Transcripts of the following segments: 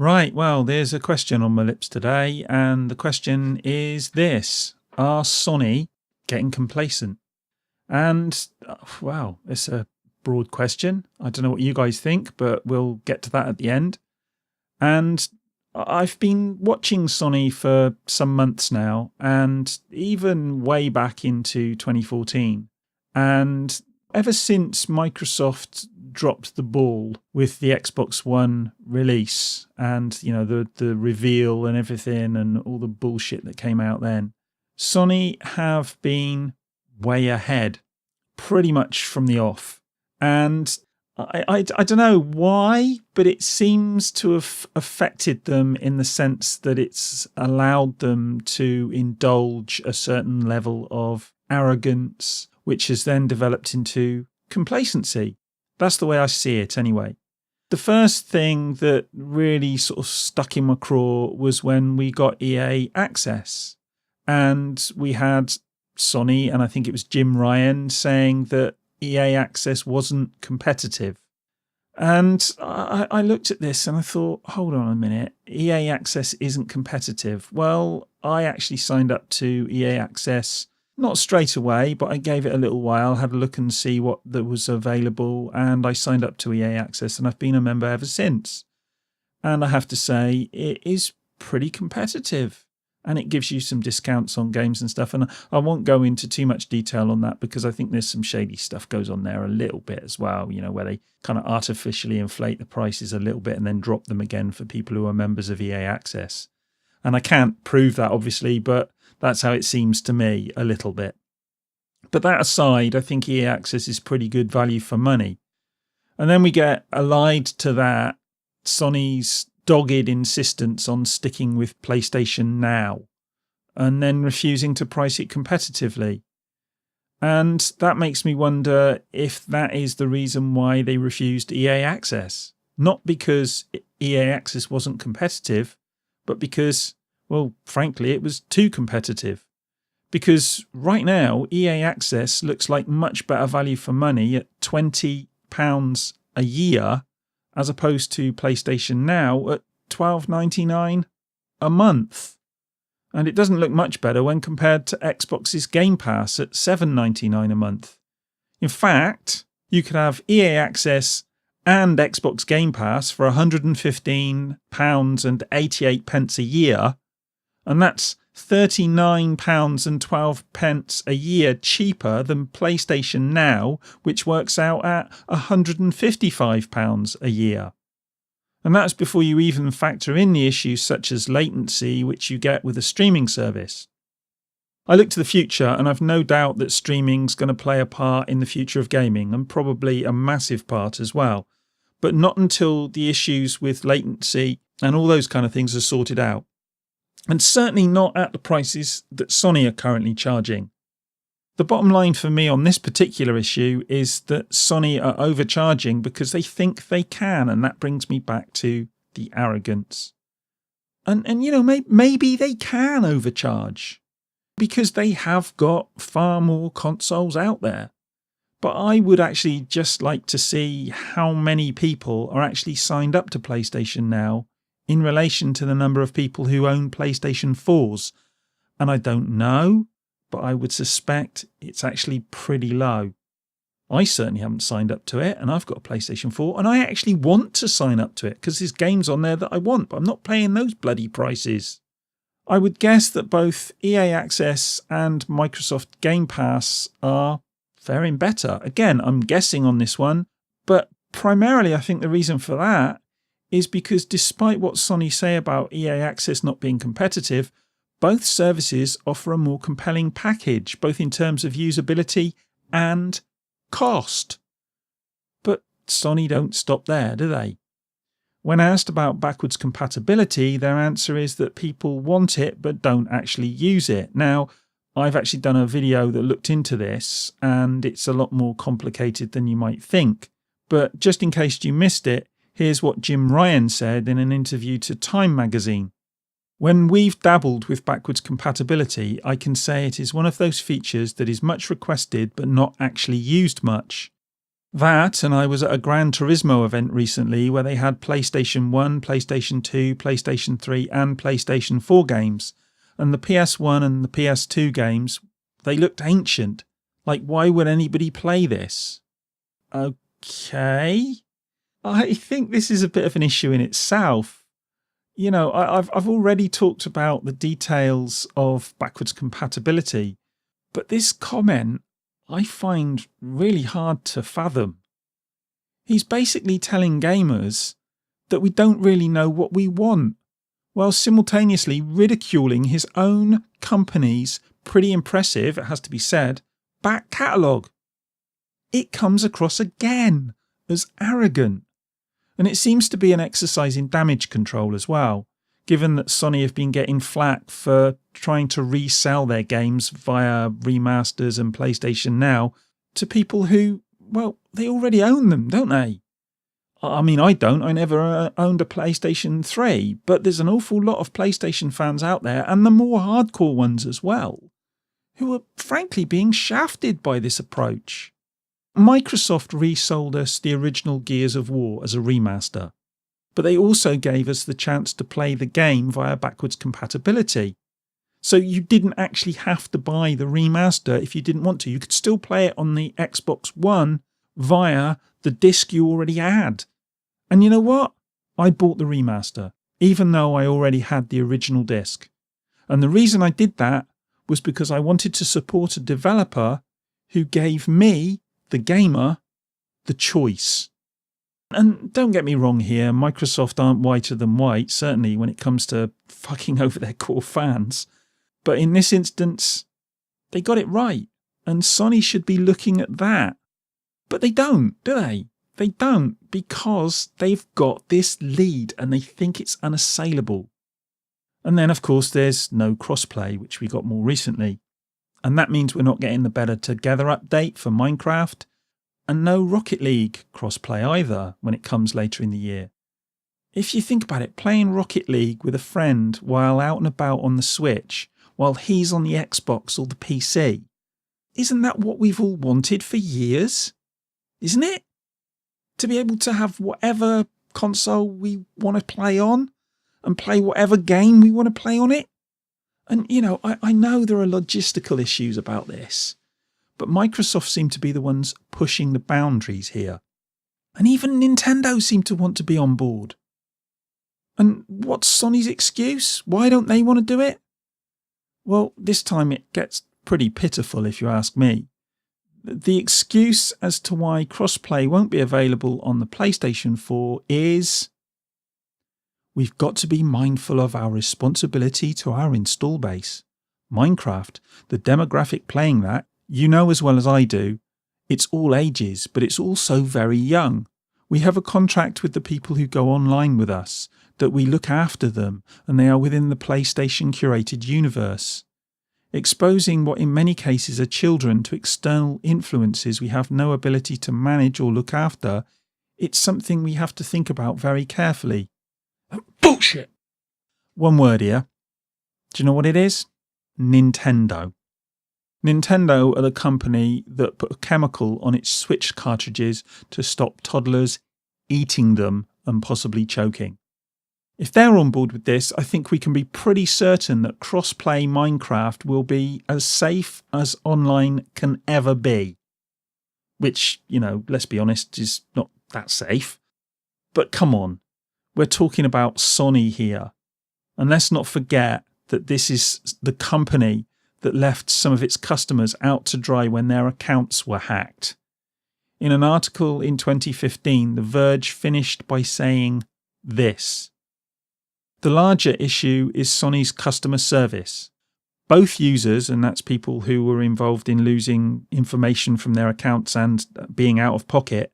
Right, well, there's a question on my lips today, and the question is this. Are Sony getting complacent? And, wow, it's a broad question. I don't know what you guys think, but we'll get to that at the end. And I've been watching Sony for some months now, and even way back into 2014. And ever since Microsoft dropped the ball with the Xbox One release and, you know, the reveal and everything and all the bullshit that came out then, Sony have been way ahead pretty much from the off. And I don't know why, but it seems to have affected them in the sense that it's allowed them to indulge a certain level of arrogance, which has then developed into complacency. That's the way I see it anyway. The first thing that really sort of stuck in my craw was when we got EA Access. And we had Sony, and I think it was Jim Ryan, saying that EA Access wasn't competitive. And I looked at this and I thought, hold on a minute, EA Access isn't competitive. Well, I actually signed up to EA Access, not straight away, but I gave it a little while, had a look and see what there was available, and I signed up to EA Access, and I've been a member ever since. And I have to say, it is pretty competitive. And it gives you some discounts on games and stuff. And I won't go into too much detail on that because I think there's some shady stuff goes on there a little bit as well, you know, where they kind of artificially inflate the prices a little bit and then drop them again for people who are members of EA Access. And I can't prove that, obviously, but that's how it seems to me a little bit. But that aside, I think EA Access is pretty good value for money. And then we get allied to that Sony's dogged insistence on sticking with PlayStation Now and then refusing to price it competitively. And that makes me wonder if that is the reason why they refused EA Access. Not because EA Access wasn't competitive, but because, well, frankly, it was too competitive. Because right now, EA Access looks like much better value for money at £20 a year as opposed to PlayStation Now at $12.99 a month. And it doesn't look much better when compared to Xbox's Game Pass at $7.99 a month. In fact, you could have EA Access and Xbox Game Pass for £115.88 a year, and that's £39.12 a year cheaper than PlayStation Now, which works out at £155 a year. And that's before you even factor in the issues such as latency, which you get with a streaming service. I look to the future, and I've no doubt that streaming's going to play a part in the future of gaming, and probably a massive part as well. But not until the issues with latency and all those kind of things are sorted out. And certainly not at the prices that Sony are currently charging. The bottom line for me on this particular issue is that Sony are overcharging because they think they can, and that brings me back to the arrogance. And you know, maybe they can overcharge because they have got far more consoles out there. But I would actually just like to see how many people are actually signed up to PlayStation Now in relation to the number of people who own PlayStation 4s. And I don't know, but I would suspect it's actually pretty low. I certainly haven't signed up to it, and I've got a PlayStation 4, and I actually want to sign up to it because there's games on there that I want, but I'm not paying those bloody prices. I would guess that both EA Access and Microsoft Game Pass are faring better. Again, I'm guessing on this one, but primarily I think the reason for that is because despite what Sony say about EA Access not being competitive, both services offer a more compelling package, both in terms of usability and cost. But Sony don't stop there, do they? When asked about backwards compatibility, their answer is that people want it but don't actually use it. Now, I've actually done a video that looked into this, and it's a lot more complicated than you might think. But just in case you missed it, here's what Jim Ryan said in an interview to Time magazine. When we've dabbled with backwards compatibility, I can say it is one of those features that is much requested but not actually used much. That, and I was at a Gran Turismo event recently where they had PlayStation 1, PlayStation 2, PlayStation 3 and PlayStation 4 games. And the PS1 and the PS2 games, they looked ancient. Like, why would anybody play this? Okay. I think this is a bit of an issue in itself. You know, I've already talked about the details of backwards compatibility, but this comment I find really hard to fathom. He's basically telling gamers that we don't really know what we want, while simultaneously ridiculing his own company's pretty impressive, it has to be said, back catalogue. It comes across again as arrogant. And it seems to be an exercise in damage control as well, given that Sony have been getting flack for trying to resell their games via remasters and PlayStation Now to people who, well, they already own them, don't they? I mean, I don't. I never owned a PlayStation 3, but there's an awful lot of PlayStation fans out there, and the more hardcore ones as well, who are frankly being shafted by this approach. Microsoft resold us the original Gears of War as a remaster, but they also gave us the chance to play the game via backwards compatibility. So you didn't actually have to buy the remaster if you didn't want to. You could still play it on the Xbox One via the disc you already had. And you know what? I bought the remaster, even though I already had the original disc. And the reason I did that was because I wanted to support a developer who gave me, the gamer, the choice. And don't get me wrong here, Microsoft aren't whiter than white, certainly when it comes to fucking over their core fans. But in this instance, they got it right. And Sony should be looking at that. But they don't, do they? They don't, because they've got this lead and they think it's unassailable. And then, of course, there's no crossplay, which we got more recently. And that means we're not getting the Better Together update for Minecraft, and no Rocket League crossplay either when it comes later in the year. If you think about it, playing Rocket League with a friend while out and about on the Switch, while he's on the Xbox or the PC, isn't that what we've all wanted for years? Isn't it? To be able to have whatever console we want to play on and play whatever game we want to play on it. And, you know, I know there are logistical issues about this, but Microsoft seem to be the ones pushing the boundaries here. And even Nintendo seem to want to be on board. And what's Sony's excuse? Why don't they want to do it? Well, this time it gets pretty pitiful if you ask me. The excuse as to why crossplay won't be available on the PlayStation 4 is we've got to be mindful of our responsibility to our install base. Minecraft, the demographic playing that, you know as well as I do, it's all ages, but it's also very young. We have a contract with the people who go online with us, that we look after them, and they are within the PlayStation curated universe. Exposing what in many cases are children to external influences we have no ability to manage or look after, it's something we have to think about very carefully. Bullshit! One word here. Do you know what it is? Nintendo. Nintendo are the company that put a chemical on its Switch cartridges to stop toddlers eating them and possibly choking. If they're on board with this, I think we can be pretty certain that cross-play Minecraft will be as safe as online can ever be. Which, you know, let's be honest, is not that safe. But come on, we're talking about Sony here. And let's not forget that this is the company that left some of its customers out to dry when their accounts were hacked. In an article in 2015, The Verge finished by saying this: the larger issue is Sony's customer service. Both users, and that's people who were involved in losing information from their accounts and being out of pocket,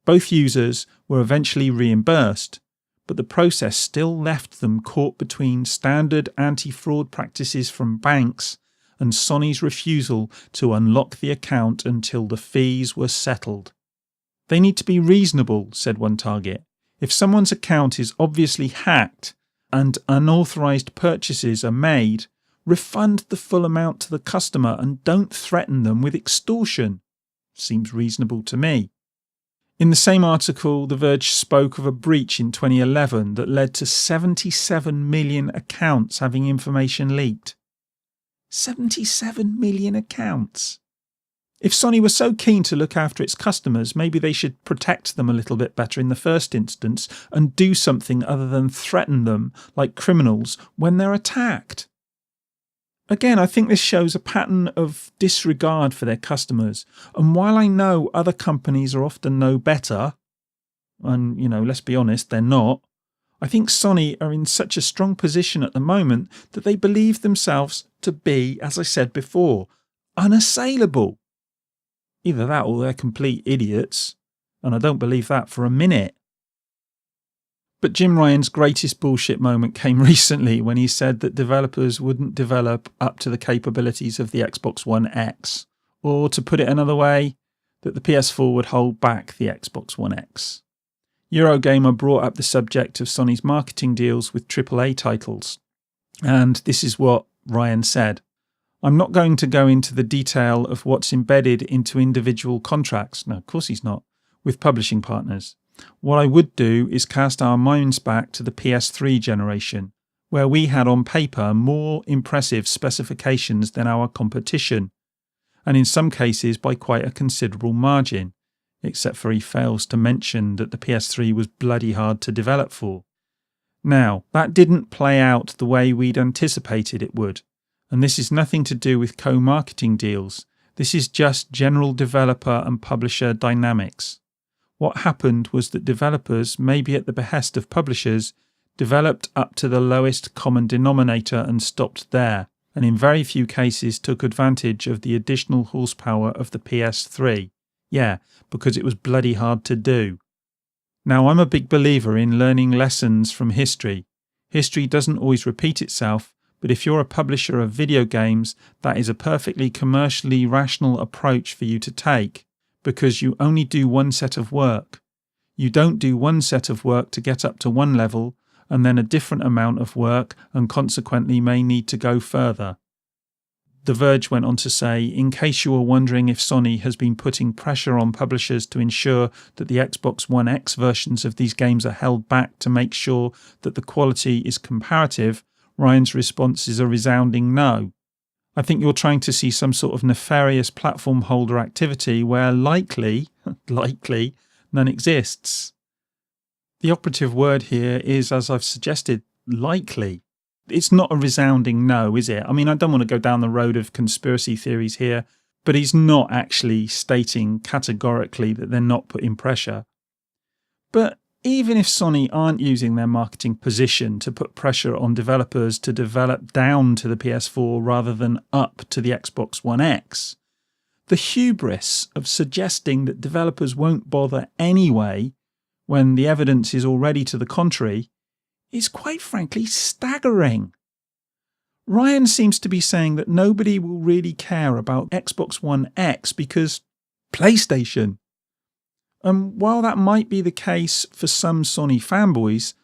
both users were eventually reimbursed, but the process still left them caught between standard anti-fraud practices from banks and Sony's refusal to unlock the account until the fees were settled. They need to be reasonable, said one target. If someone's account is obviously hacked and unauthorized purchases are made, refund the full amount to the customer and don't threaten them with extortion. Seems reasonable to me. In the same article, The Verge spoke of a breach in 2011 that led to 77 million accounts having information leaked. 77 million accounts. If Sony was so keen to look after its customers, maybe they should protect them a little bit better in the first instance and do something other than threaten them like criminals when they're attacked. Again, I think this shows a pattern of disregard for their customers. And while I know other companies are often no better, and, let's be honest, they're not, I think Sony are in such a strong position at the moment that they believe themselves to be, as I said before, unassailable. Either that or they're complete idiots, and I don't believe that for a minute. But Jim Ryan's greatest bullshit moment came recently when he said that developers wouldn't develop up to the capabilities of the Xbox One X, or to put it another way, that the PS4 would hold back the Xbox One X. Eurogamer brought up the subject of Sony's marketing deals with AAA titles, and this is what Ryan said. I'm not going to go into the detail of what's embedded into individual contracts, no, of course he's not, with publishing partners. What I would do is cast our minds back to the PS3 generation, where we had on paper more impressive specifications than our competition, and in some cases by quite a considerable margin, except for he fails to mention that the PS3 was bloody hard to develop for. Now, that didn't play out the way we'd anticipated it would, and this is nothing to do with co-marketing deals. This is just general developer and publisher dynamics. What happened was that developers, maybe at the behest of publishers, developed up to the lowest common denominator and stopped there, and in very few cases took advantage of the additional horsepower of the PS3. Yeah, because it was bloody hard to do. Now, I'm a big believer in learning lessons from history. History doesn't always repeat itself, but if you're a publisher of video games, that is a perfectly commercially rational approach for you to take. Because you only do one set of work. You don't do one set of work to get up to one level and then a different amount of work and consequently may need to go further. The Verge went on to say, in case you were wondering if Sony has been putting pressure on publishers to ensure that the Xbox One X versions of these games are held back to make sure that the quality is comparative, Ryan's response is a resounding no. I think you're trying to see some sort of nefarious platform holder activity where likely, none exists. The operative word here is, as I've suggested, likely. It's not a resounding no, is it? I mean, I don't want to go down the road of conspiracy theories here, but he's not actually stating categorically that they're not putting pressure. But even if Sony aren't using their marketing position to put pressure on developers to develop down to the PS4 rather than up to the Xbox One X, the hubris of suggesting that developers won't bother anyway when the evidence is already to the contrary is quite frankly staggering. Ryan seems to be saying that nobody will really care about Xbox One X because PlayStation. And while that might be the case for some Sony fanboys,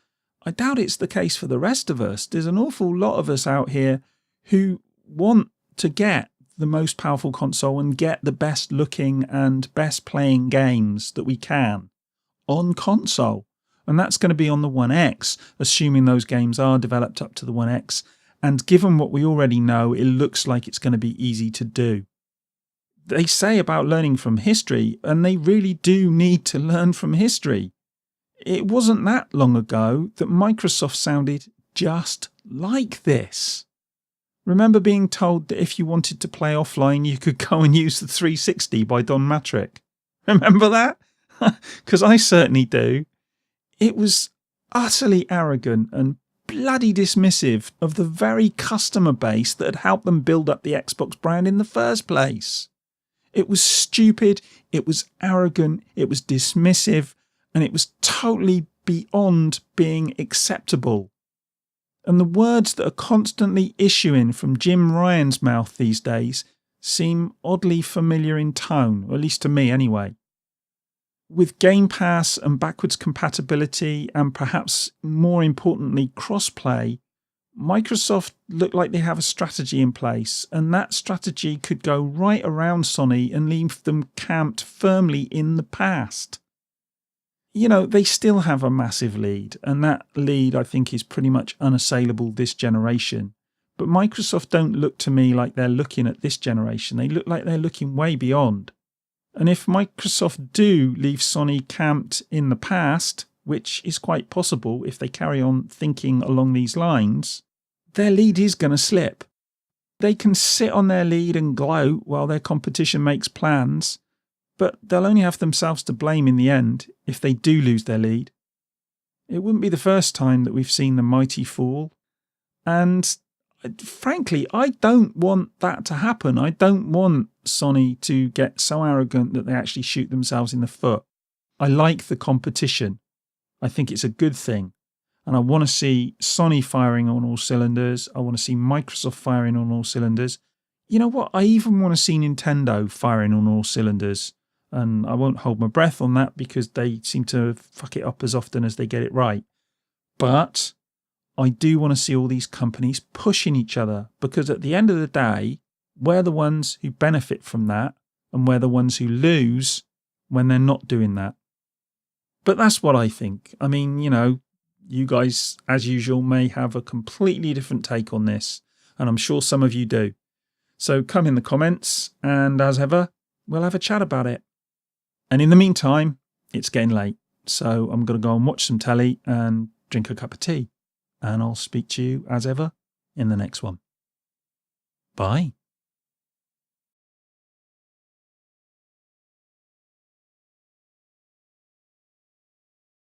I doubt it's the case for the rest of us. There's an awful lot of us out here who want to get the most powerful console and get the best looking and best playing games that we can on console. And that's going to be on the One X, assuming those games are developed up to the One X. And given what we already know, it looks like it's going to be easy to do. They say about learning from history, and they really do need to learn from history. It wasn't that long ago that Microsoft sounded just like this. Remember being told that if you wanted to play offline, you could go and use the 360 by Don Matrick? Remember that? Because I certainly do. It was utterly arrogant and bloody dismissive of the very customer base that had helped them build up the Xbox brand in the first place. It was stupid, it was arrogant, it was dismissive, and it was totally beyond being acceptable. And the words that are constantly issuing from Jim Ryan's mouth these days seem oddly familiar in tone, or at least to me anyway. With Game Pass and backwards compatibility and perhaps more importantly crossplay, Microsoft look like they have a strategy in place, and that strategy could go right around Sony and leave them camped firmly in the past. you know, they still have a massive lead, and that lead I think is pretty much unassailable this generation. But Microsoft don't look to me like they're looking at this generation. They look like they're looking way beyond. And if Microsoft do leave Sony camped in the past, which is quite possible if they carry on thinking along these lines, their lead is going to slip. They can sit on their lead and gloat while their competition makes plans, but they'll only have themselves to blame in the end if they do lose their lead. It wouldn't be the first time that we've seen the mighty fall. And frankly, I don't want that to happen. I don't want Sony to get so arrogant that they actually shoot themselves in the foot. I like the competition. I think it's a good thing. And I want to see Sony firing on all cylinders. I want to see Microsoft firing on all cylinders. You know what? I even want to see Nintendo firing on all cylinders. And I won't hold my breath on that because they seem to fuck it up as often as they get it right. But I do want to see all these companies pushing each other, because at the end of the day, we're the ones who benefit from that and we're the ones who lose when they're not doing that. But that's what I think. I mean, you know, you guys, as usual, may have a completely different take on this, and I'm sure some of you do. So come in the comments, and as ever, we'll have a chat about it. And in the meantime, it's getting late, so I'm going to go and watch some telly and drink a cup of tea. And I'll speak to you, as ever, in the next one. Bye.